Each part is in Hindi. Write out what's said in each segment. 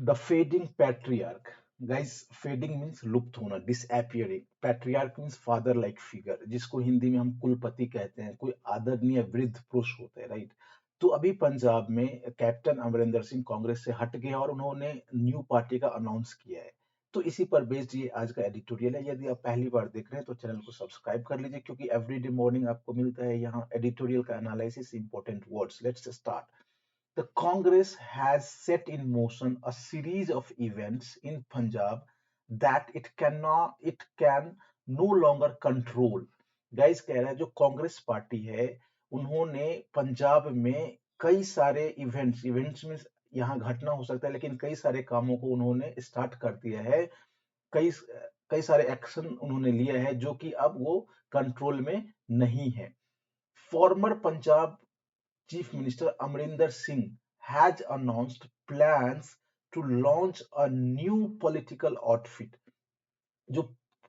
The fading patriarch. Guys, fading means लुप्त होना, disappearing. Patriarch means father like figure, जिसको हिंदी में हम कुलपति कहते हैं, कोई आदरणीय वृद्ध पुरुष होते हैं, राइट। तो अभी पंजाब में कैप्टन अमरिंदर सिंह कांग्रेस से हट गए और उन्होंने न्यू पार्टी का अनाउंस किया है। तो इसी पर बेस्ड ये आज का एडिटोरियल है। यदि आप पहली बार देख रहे हैं तो चैनल को सब्सक्राइब कर लीजिए, क्योंकि एवरीडे मॉर्निंग आपको मिलता है यहाँ एडिटोरियल का analysis, important words. Let's start. The Congress has set in motion a series of events in Punjab that it can no longer control. Guys, कह रहा है जो कांग्रेस पार्टी है, उन्होंने पंजाब में कई सारे इवेंट्स में, यहाँ घटना हो सकता है, लेकिन कई सारे कामों को उन्होंने स्टार्ट कर दिया है। कई कई सारे एक्शन उन्होंने लिए हैं जो कि अब वो कंट्रोल में नहीं है। Farmer Punjab Chief Minister Amrinder Singh has announced plans to launch a new political outfit. जो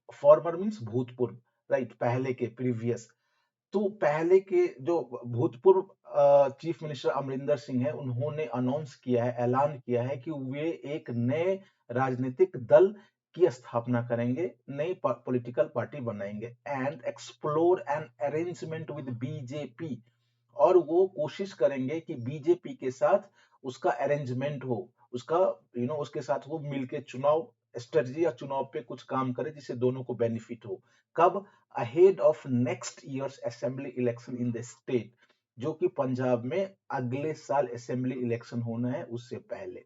फॉर्मर मीन्स भूतपूर्व, राइट, पहले के, प्रीवियस। तो पहले के जो भूतपूर्व चीफ मिनिस्टर अमरिंदर सिंह है, उन्होंने अनाउंस किया है, ऐलान किया है कि वे एक नए राजनीतिक दल की स्थापना करेंगे, नई पॉलिटिकल पार्टी बनाएंगे, and explore an arrangement with BJP. और वो कोशिश करेंगे कि बीजेपी के साथ उसका अरेंजमेंट हो, उसका उसके साथ वो मिलके चुनाव स्ट्रेटजी या चुनाव पे कुछ काम करे, जिससे दोनों को बेनिफिट हो। कब? Ahead of next years assembly election in the state, जो कि पंजाब में अगले साल असेंबली इलेक्शन होना है, उससे पहले।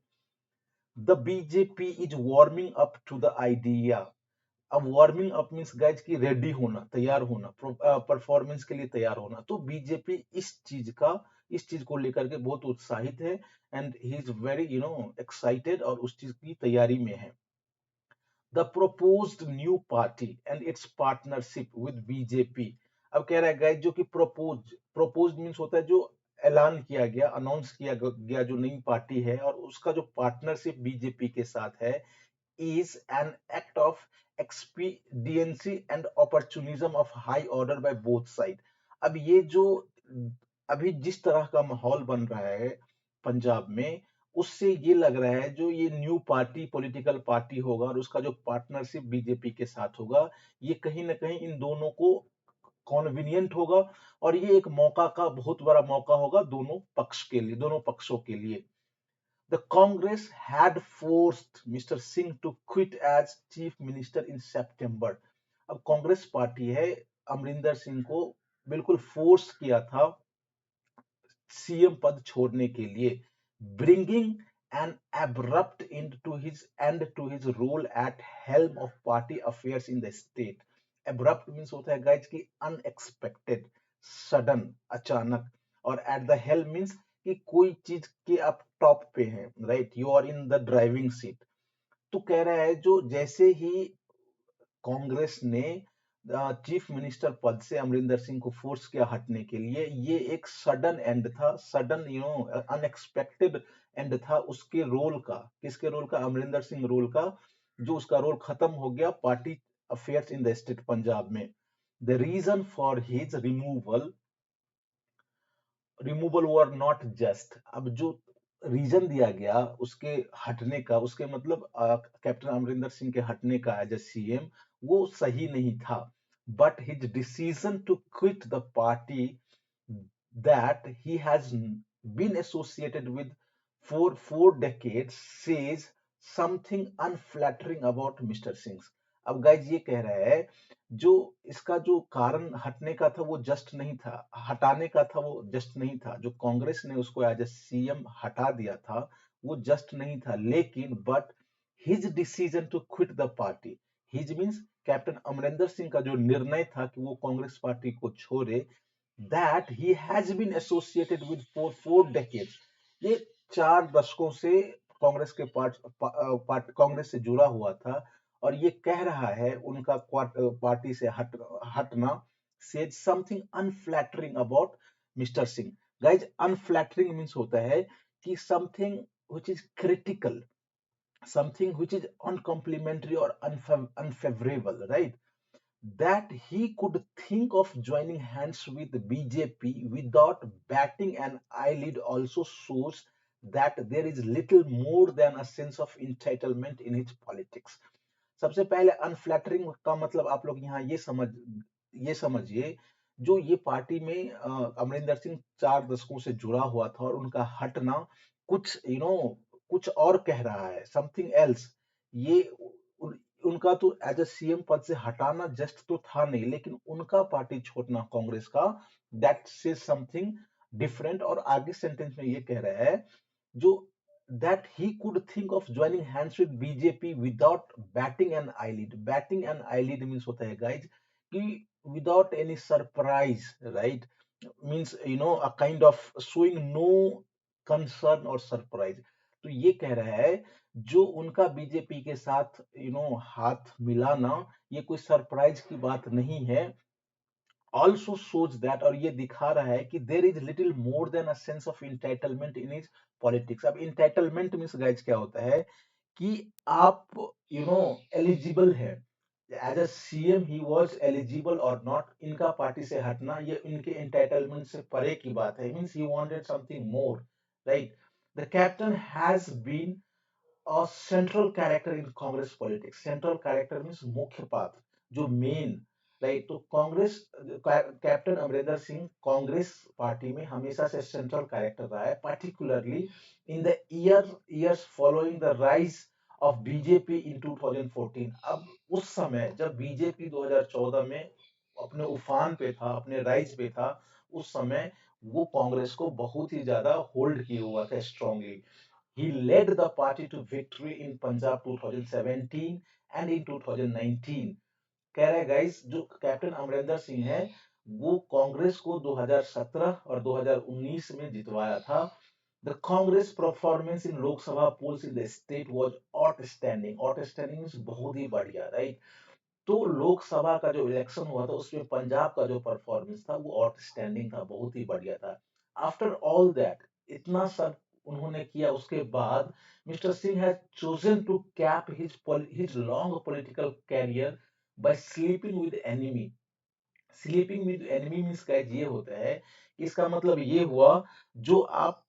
The BJP is warming up to the idea. अब वार्मिंग अप मीन्स गाइज की रेडी होना, तैयार होना, परफॉर्मेंस के लिए तैयार होना। तो बीजेपी इस चीज को लेकर के बहुत उत्साहित है, and he is very excited, और उस चीज की तैयारी में है। The proposed new party and it's partnership with BJP. अब कह रहा है गाइज, जो कि प्रोपोज मीन्स होता है जो ऐलान किया गया, अनाउंस किया गया, जो नई पार्टी है, और उसका जो पार्टनरशिप बीजेपी के साथ है, is an act of expediency and opportunism of high order by both side। अब ये जो अभी जिस तरह का माहौल बन रहा है पंजाब में, उससे ये लग रहा है जो ये न्यू पार्टी, पॉलिटिकल पार्टी होगा और उसका जो पार्टनरशिप बीजेपी के साथ होगा, ये कहीं ना कहीं इन दोनों को कॉन्वीनियंट होगा, और ये एक मौका का बहुत बड़ा मौका होगा दोनों पक्ष के लिए, दोनों पक्षों के लिए। The Congress had forced Mr. Singh to quit as chief minister in September। अब कांग्रेस पार्टी है, अमरिंदर सिंह को बिल्कुल फोर्स किया था सीएम पद छोड़ने के लिए, bringing an abrupt end to his role at helm of party affairs in the state. Abrupt means होता है गाइज की अनएक्सपेक्टेड, सडन, अचानक, और एट द हेल्म मींस कि कोई चीज के आप टॉप पे हैं, right, you are in the driving seat. तो कह रहा है जो जैसे ही कांग्रेस ने चीफ मिनिस्टर पद से अमरिंदर सिंह को फोर्स किया हटने के लिए, ये एक सडन एंड था, सडन अनएक्सपेक्टेड एंड था उसके रोल का। किसके रोल का? अमरिंदर सिंह रोल का, जो उसका रोल खत्म हो गया party affairs in the state Punjab में। The reason for his removal were not just. अब जो रीजन दिया गया उसके हटने का, उसके मतलब कैप्टन अमरिंदर सिंह के हटने का एज ए सीएम, वो सही नहीं था। But his decision to quit the party that he has been associated with for 4 decades says something unflattering about Mr. Singh। अब गाइज ये कह रहा है जो इसका जो कारण हटने का था वो जस्ट नहीं था, हटाने का था वो जस्ट नहीं था, जो कांग्रेस ने उसको एज ए सीएम हटा दिया था वो जस्ट नहीं था, लेकिन but his decision to quit the party, his means captain Amarinder Singh का जो निर्णय था कि वो कांग्रेस पार्टी को छोड़े, that he has been associated with for 4 decades। ये 4 दशकों से कांग्रेस के कांग्रेस से जुड़ा हुआ था, और ये कह रहा है उनका पार्टी से हटना said something unflattering about Mr. Singh। Guys, unflattering means होता है कि something which is critical, something which is uncomplimentary or unfavorable, right? That he could think of joining hands with BJP without batting an eyelid also shows that there is little more than a sense of entitlement in his politics. सबसे पहले अनफ्लैटरिंग का मतलब आप लोग यहाँ ये समझिए, जो ये पार्टी में अमरिंदर सिंह 4 दशकों से जुड़ा हुआ था और उनका हटना कुछ कुछ और कह रहा है, समथिंग एल्स। ये उनका तो एज अ सीएम पद से हटाना जस्ट तो था नहीं, लेकिन उनका पार्टी छोड़ना कांग्रेस का, दैट से समथिंग डिफरेंट। और आगे सेंटेंस में ये कह रहा है, जो that he could think of joining hands with BJP without batting an eyelid. Batting an eyelid means होता है guys कि without any surprise, right? Means a kind of showing no concern or surprise. तो ये कह रहा है जो उनका बीजेपी के साथ हाथ मिलाना ये कोई सरप्राइज की बात नहीं है। also shows that, और ये दिखा रहा है कि there is little more than a sense of entitlement in his politics। अब entitlement means guys क्या होता है कि आप एलिजिबल है, as a CM he was eligible और नॉट। इनका पार्टी से हटना ये इनके एंटाइटलमेंट से परे की बात है, means he wanted something more, right. The captain has been a central character in Congress politics। Central character means मुख्य पात्र, जो मेन, राइट। तो कांग्रेस कैप्टन अमरिंदर सिंह कांग्रेस पार्टी में हमेशा से सेंट्रल कैरेक्टर रहा है, particularly in the years following the rise of BJP in 2014। अब उस समय जब बीजेपी 2014 में अपने उफान पे था, अपने राइज पे था, उस समय वो कांग्रेस को बहुत ही ज्यादा होल्ड किए हुआ था strongly. He led the party to victory in Punjab 2017 and in 2019। कह रहे गाइस जो कैप्टन अमरिंदर सिंह है वो कांग्रेस को 2017 और 2019 में जितवाया था। The Congress performance in Lok Sabha polls in the state was outstanding। Outstanding means बहुत ही बढ़िया, राइट। तो लोकसभा का जो इलेक्शन हुआ था उसमें पंजाब का जो परफॉर्मेंस था वो आउटस्टैंडिंग था, बहुत ही बढ़िया था। आफ्टर ऑल दैट, इतना सब उन्होंने किया, उसके बाद mister Singh has chosen to cap his long political career by sleeping with enemy. Sleeping with enemy means guys ये होता है कि इसका मतलब ये हुआ, जो आप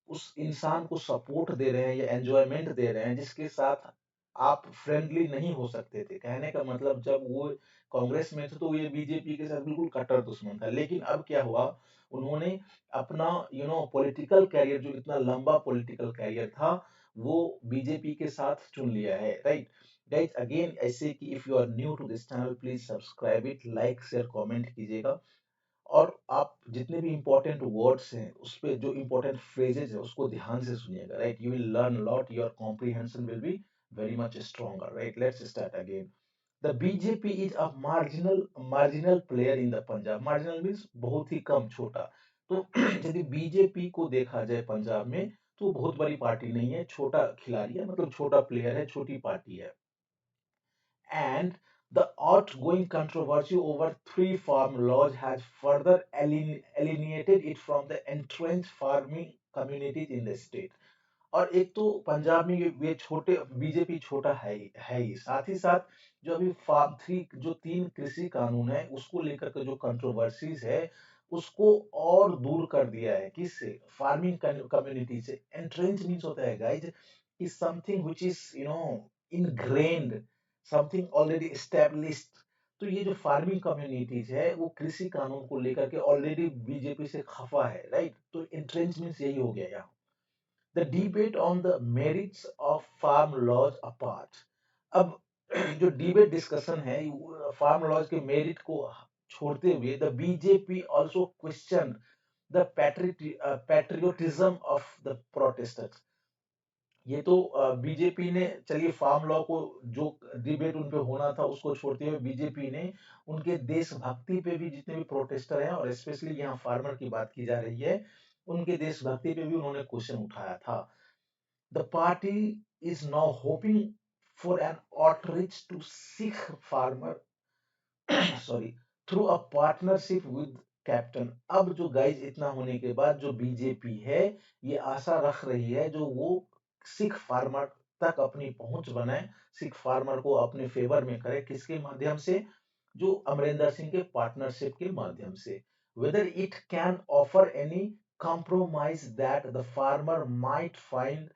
उस इंसान को सपोर्ट दे रहे हैं या एंजॉयमेंट दे रहे हैं जिसके साथ आप फ्रेंडली नहीं हो सकते थे। कहने का मतलब जब वो कांग्रेस में थे तो ये बीजेपी के साथ बिल्कुल कट्टर दुश्मन था, लेकिन अब क्या हुआ, उन्होंने अपना पॉलिटिकल कैरियर, जो इतना लंबा पॉलिटिकल कैरियर था, वो बीजेपी के साथ चुन लिया है, राइट। गाइज अगेन ऐसे कि if you are new to this channel please subscribe it, like share comment कीजिएगा। और आप जितने भी इंपॉर्टेंट वर्ड्स हैं उस पे जो इंपॉर्टेंट फ्रेजेस है उसको ध्यान से सुनिएगा, right. You will learn lot, your comprehension will be very much stronger, right? Let's start again. The BJP is a marginal player in the Punjab। Marginal means बहुत ही कम, छोटा। तो यदि बीजेपी को देखा जाए पंजाब में तो बहुत बड़ी पार्टी नहीं है, छोटा खिलाड़ी है, मतलब छोटा प्लेयर है, छोटी पार्टी है। And the outgoing controversy over three farm laws has further alienated it from the entrenched farming communities in the state। और एक तो पंजाब में ये छोटे बीजेपी छोटा है ही, साथ ही साथ जो अभी फार्म थ्री जो 3 कृषि कानून है उसको लेकर के जो कंट्रोवर्सीज है उसको और दूर कर दिया है, किससे? फार्मिंग कम्युनिटी से। एंट्रेंच मीन्स होता है guys is something which is ingrained, something already established. तो ये जो फार्मिंग कम्युनिटीज है वो कृषि कानून को लेकर के ऑलरेडी बीजेपी से खफा है, राइट। तो एंट्रेंच मीन्स यही हो गया यहाँ। The debate on the merits of farm laws apart। अब जो डिबेट डिस्कशन है फार्म लॉज के मेरिट को छोड़ते हुए, the BJP also question the patriotism of the protesters. ये तो बीजेपी ने, चलिए फार्म लॉ को जो डिबेट उन पे होना था उसको छोड़ते हुए बीजेपी ने उनके देशभक्ति पे भी, जितने भी प्रोटेस्टर हैं और स्पेशली यहाँ फार्मर की बात की जा रही है, उनके देशभक्ति पे भी उन्होंने क्वेश्चन उठाया था। The party is now hoping for an outreach to Sikh farmer sorry through a partnership with captain. अब जो गाइज इतना होने के बाद जो बीजेपी है ये आशा रख रही है जो वो सिख फार्मर तक अपनी पहुंच बनाए, सिख फार्मर को अपने फेवर में करे, किसके माध्यम से? जो अमरिंदर सिंह के पार्टनरशिप के माध्यम से। Whether it can offer any compromise that the farmer might find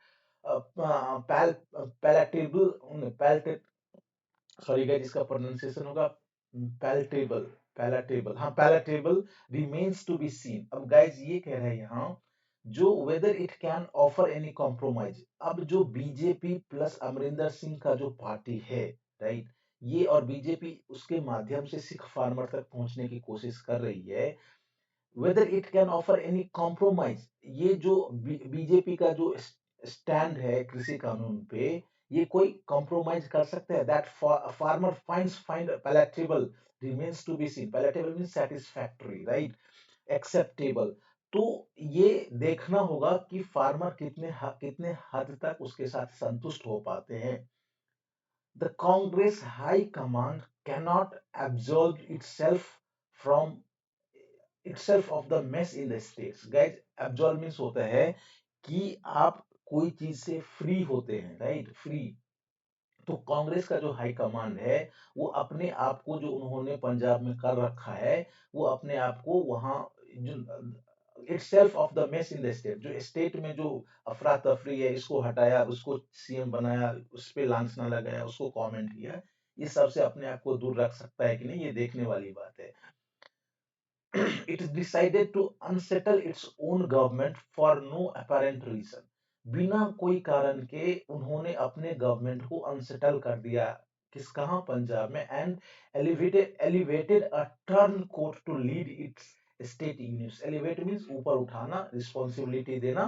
palatable, sorry guys इसका प्रोनाउंसिएशन होगा पैलेटेबल, पैलेटेबल, हाँ palatable remains to be seen. अब गाइस ये कह रहे हैं यहाँ जो whether it can offer any compromise. अब जो बीजेपी प्लस अमरिंदर सिंह का जो पार्टी है, राइट, ये और बीजेपी उसके माध्यम से सिख फार्मर तक पहुंचने की कोशिश कर रही है, weather it can offer any compromise. ये जो बीजेपी का जो स्टैंड है कृषि कानून पे, ये कोई कॉम्प्रोमाइज कर सकता है? That farmer find palatable remains to be seen. Palatable means satisfactory, right, acceptable. तो ये देखना होगा कि फार्मर कितने हद तक उसके साथ संतुष्ट हो पाते हैं। The Congress high command cannot absolve itself from itself of the mess in the states। Guys absolve means होता है कि आप कोई चीज से फ्री होते हैं, राइट, फ्री। तो कांग्रेस का जो हाई कमांड है वो अपने आप को, जो उन्होंने पंजाब में कर रखा है, वो अपने आप को वहां जो itself of the mess in the state, जो स्टेट में जो अफरा तफरी है, इसको हटाया, उसको सीएम बनाया, उस पे लांछना लगाया, उसको कमेंट किया, ये सबसे अपने आप को दूर रख सकता है कि नहीं, ये देखने वाली बात है। It decided to unsettle its own government for no apparent reason। बिना कोई कारण के उन्होंने अपने गवर्नमेंट को अनसेटल कर दिया, कहां, पंजाब में। And elevated a turncoat to lead its state units। elevate means ऊपर उठाना, रिस्पॉन्सिबिलिटी देना।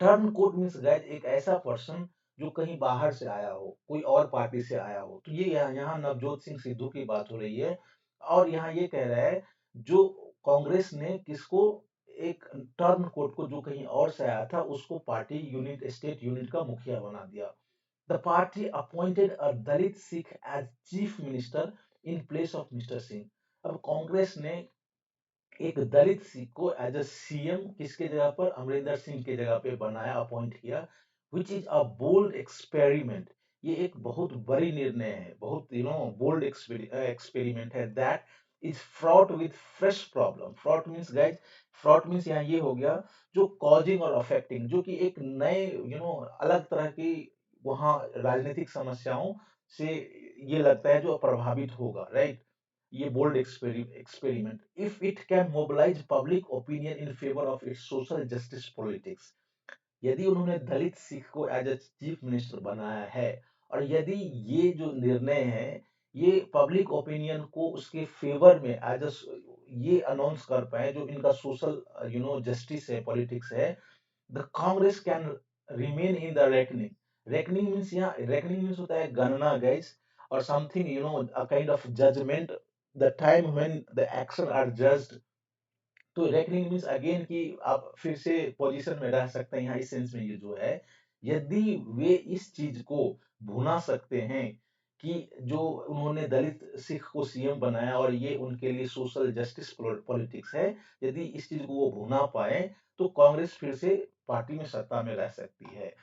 टर्नकोट मींस गाइस एक ऐसा पर्सन जो कहीं बाहर से आया हो, कोई और पार्टी से आया हो। तो ये यहाँ नवजोत सिंह सिद्धू की बात हो रही है, और यहाँ ये कह रहा है जो कांग्रेस ने किसको, एक टर्न कोर्ट को, जो कहीं और से आया था, उसको पार्टी यूनिट, स्टेट यूनिट का मुखिया बना दिया। The party appointed a Dalit Sikh as chief minister in place of mister Singh. अब कांग्रेस ने एक दलित सिख को एज अ सीएम किसके जगह पर, अमरिंदर सिंह के जगह पे बनाया, अपॉइंट किया। Which is a bold experiment. ये एक बहुत बड़ी निर्णय है, बहुत बोल्ड एक्सपेरिमेंट है। That is fraught with fresh problem. Fraught means guys, fraught means यहाँ ये हो गया जो कॉजिंग और अफेक्टिंग, जो कि एक नए अलग तरह की वहां राजनीतिक समस्याओं से ये लगता है जो प्रभावित होगा, राइट। ये bold experiment, if it can mobilise public opinion in favour of its social justice politics. यदि उन्होंने दलित सिख को एज अ चीफ मिनिस्टर बनाया है, और यदि ये जो निर्णय है ये पब्लिक ओपिनियन को उसके फेवर में एज अ ये अनाउंस कर पाए, जो इनका सोशल जस्टिस है, पॉलिटिक्स है, the Congress can remain in the reckoning. Reckoning means, यहाँ रेकनिंग मीन्स होता है गणना गाइस, और something a kind of judgment, the time when the action are judged। तो रेकनिंग मीन्स अगेन कि आप फिर से पोजीशन में रह सकते हैं, यहाँ इस सेंस में ये जो है, यदि वे इस चीज को भुना सकते हैं कि जो उन्होंने दलित सिख को सीएम बनाया और ये उनके लिए सोशल जस्टिस पॉलिटिक्स है, यदि इस चीज को वो भुना पाए, तो कांग्रेस फिर से पार्टी में सत्ता में रह सकती है।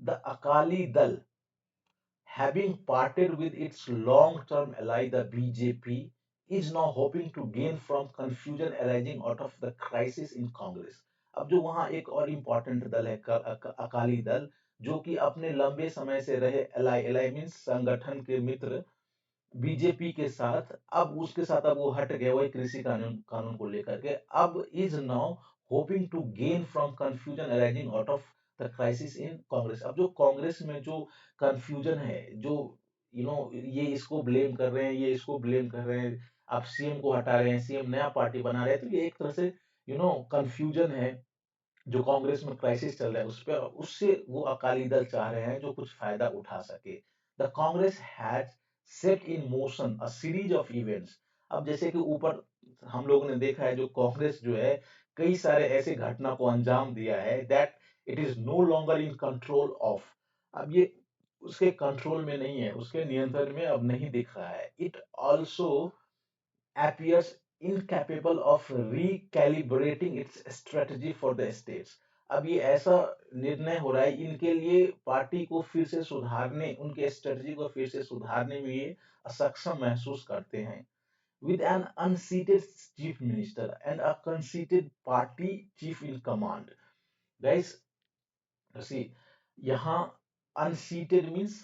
The Akali Dal, having parted with its long-term ally, the BJP, is now hoping to gain from confusion arising out of the crisis in Congress। अब जो वहां एक और इम्पोर्टेंट दल है अकाली दल, जो कि अपने लंबे समय से रहे एलाई, एलाई मीन्स संगठन के मित्र, बीजेपी के साथ, अब उसके साथ अब वो हट गए, वही कृषि कानून कानून को लेकर के। अब is now hoping to gain from confusion arising out of the crisis in Congress. अब जो कांग्रेस में जो कंफ्यूजन है, जो ये इसको ब्लेम कर रहे हैं, ये इसको ब्लेम कर रहे हैं, आप सीएम को हटा रहे हैं, सीएम नया पार्टी बना रहे हैं, तो ये एक तरह से कंफ्यूजन है जो कांग्रेस में क्राइसिस चल रहा है उस पर, उससे वो अकाली दल चाह रहे हैं जो कुछ फायदा उठा सके। The Congress has set in motion a series of events. अब जैसे कि ऊपर हम लोगों ने देखा है, जो कांग्रेस जो है कई सारे ऐसे घटना को अंजाम दिया है, that it is no longer in control of. अब ये उसके कंट्रोल में नहीं है, उसके नियंत्रण में अब नहीं दिख रहा है। It also appears incapable of recalibrating its strategy for the states। अब ये ऐसा निर्णय हो रहा है, इनके लिए पार्टी को फिर से सुधारने, उनके स्ट्रेटजी को फिर से सुधारने में ये असक्षम महसूस करते हैं। with an unseated chief minister and a conceited party chief in command. Guys, see, यहाँ unseated means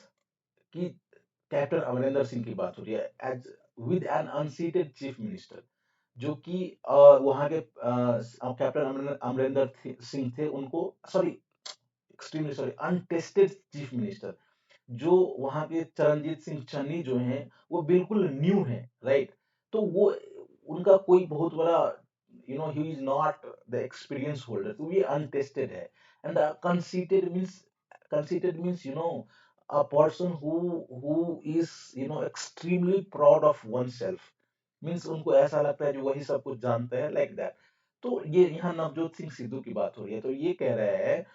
कि कैप्टन अमरिंदर सिंह की बात हो रही है as with an unseated chief minister, जो कि वहां के कैप्टन अमरिंदर सिंह थे, उनको sorry, extremely sorry, untested chief minister, जो वहां के चरणजीत सिंह चन्नी जो हैं वो बिल्कुल न्यू हैं, राइट। तो वो उनका कोई बहुत बड़ा, he is not the experience holder, तो ये अनटेस्टेड है। And conceited means a person who is extremely proud of oneself, means उनको ऐसा लगता है जो वही सब कुछ जानते हैं, लाइक दैट। तो ये यहाँ नवजोत सिंह सिद्धू की बात हो रही है, तो ये कह रहा है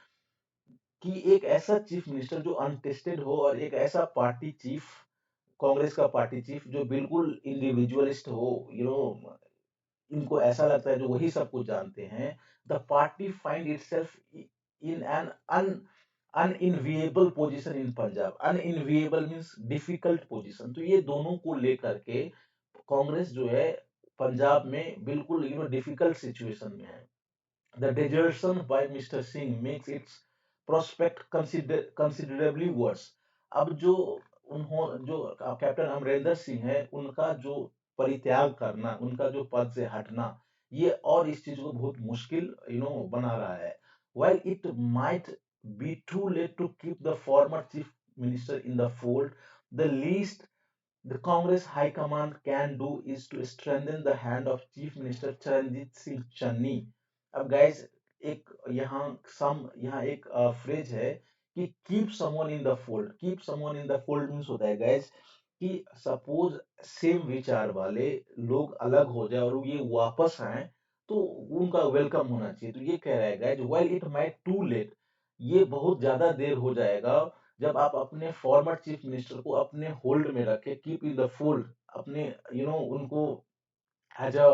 कि एक ऐसा चीफ मिनिस्टर जो अनटेस्टेड हो और एक ऐसा पार्टी चीफ, कांग्रेस का पार्टी चीफ जो बिल्कुल इंडिविजुअलिस्ट हो, इनको ऐसा लगता है जो वही सब कुछ जानते हैं। The party find itself in an unenviable position in Punjab. Unenviable means difficult position. तो ये दोनों को लेकर के कांग्रेस जो है पंजाब में बिल्कुल डिफिकल्ट सिचुएशन में है। The desertion by Mr. Singh makes its prospect considerably worse. अब जो कैप्टन अमरिंदर सिंह है, उनका जो परित्याग करना, उनका जो पद से हटना, ये और इस चीज को बहुत मुश्किल बना रहा है। While it might be too late to keep the former chief minister in the fold, the least the Congress High Command can do is to strengthen the hand of Chief Minister Charanjit Singh Channi. अब गाइस, यहाँ एक फ्रेज है कि keep someone in the fold. Keep someone in the fold means होता है गाइस कि सपोज सेम विचार वाले लोग अलग हो जाए और ये वापस आए, तो उनका वेलकम होना चाहिए। तो ये कह रहा है guys, while it might too late, ये बहुत ज्यादा देर हो जाएगा जब आप अपने फॉर्मर चीफ मिनिस्टर को अपने होल्ड में रखे, कीप इन द फोल्ड, अपने उनको एज अ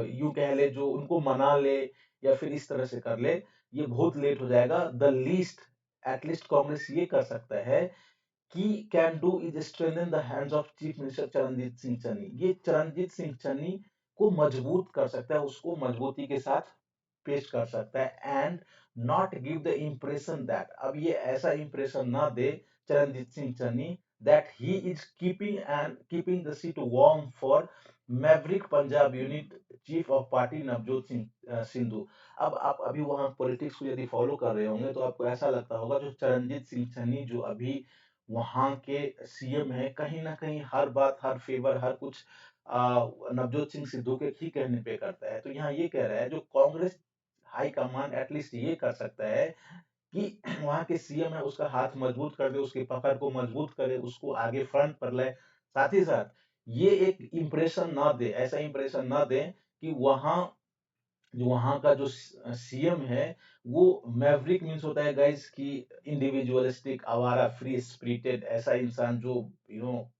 यू कह ले, जो उनको मना ले या फिर इस तरह से कर ले, ये बहुत लेट हो जाएगा। द लीस्ट, एटलीस्ट कांग्रेस ये कर सकता है कि can do is strengthen the hands of chief minister Charanjit Singh Channi. ये चरणजीत सिंह चन्नी को मजबूत कर सकता है, उसको मजबूती के साथ पेश कर सकता है। And not give the impression that, अब ये ऐसा इम्प्रेशन ना दे Charanjit Singh Channi that he is keeping the seat warm for maverick Punjab unit chief of party Navjot Singh Sidhu. अब आप अभी वहां पॉलिटिक्स को यदि फॉलो कर रहे होंगे तो आपको ऐसा लगता होगा जो चरणजीत सिंह चन्नी जो अभी वहां के सीएम है, कहीं ना कहीं हर बात, हर फेवर, हर कुछ नवजोत सिंह सिद्धू के ही कहने पे करता है। तो यहाँ ये कह रहा है जो कांग्रेस हाई कमान एटलीस्ट ये कर सकता है कि वहां के सीएम है उसका हाथ मजबूत कर दे, उसकी पकड़ को मजबूत करे, उसको आगे फ्रंट पर लाए। साथ ही साथ ये एक इंप्रेशन ना दे, ऐसा इंप्रेशन ना दे कि वहां का जो सीएम है वो मैवरिक मीन्स होता है गाइस कि इंडिविजुअलिस्टिक, आवारा, फ्री स्पिरिटेड, ऐसा इंसान जो यू नो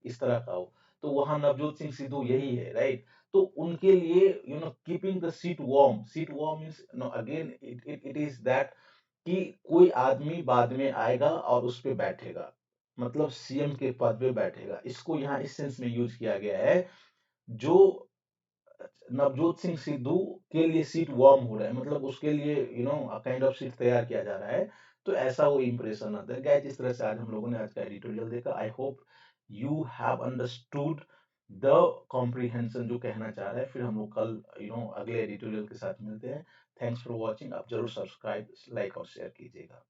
इस तरह का हो। तो वहां नवजोत सिंह सिद्धू यही है, राइट। तो उनके लिए keeping the seat warm means again it is that कि कोई आदमी बाद में आएगा और उस पे बैठेगा, मतलब सीएम के पद पे बैठेगा। इसको यहाँ इस सेंस में यूज किया गया है, जो नवजोत सिंह सिद्धू के लिए सीट वार्म हो रहा है, मतलब उसके लिए काइंड ऑफ सीट तैयार किया जा रहा है। तो ऐसा वो इंप्रेशन आता है गाइस। इस तरह से आज हम लोगों ने आज का एडिटोरियल देखा। I hope you have understood the comprehension जो कहना चाह रहा है। फिर हम लोग कल अगले एडिटोरियल के साथ मिलते हैं। Thanks for watching. आप जरूर सब्सक्राइब, लाइक और शेयर कीजिएगा।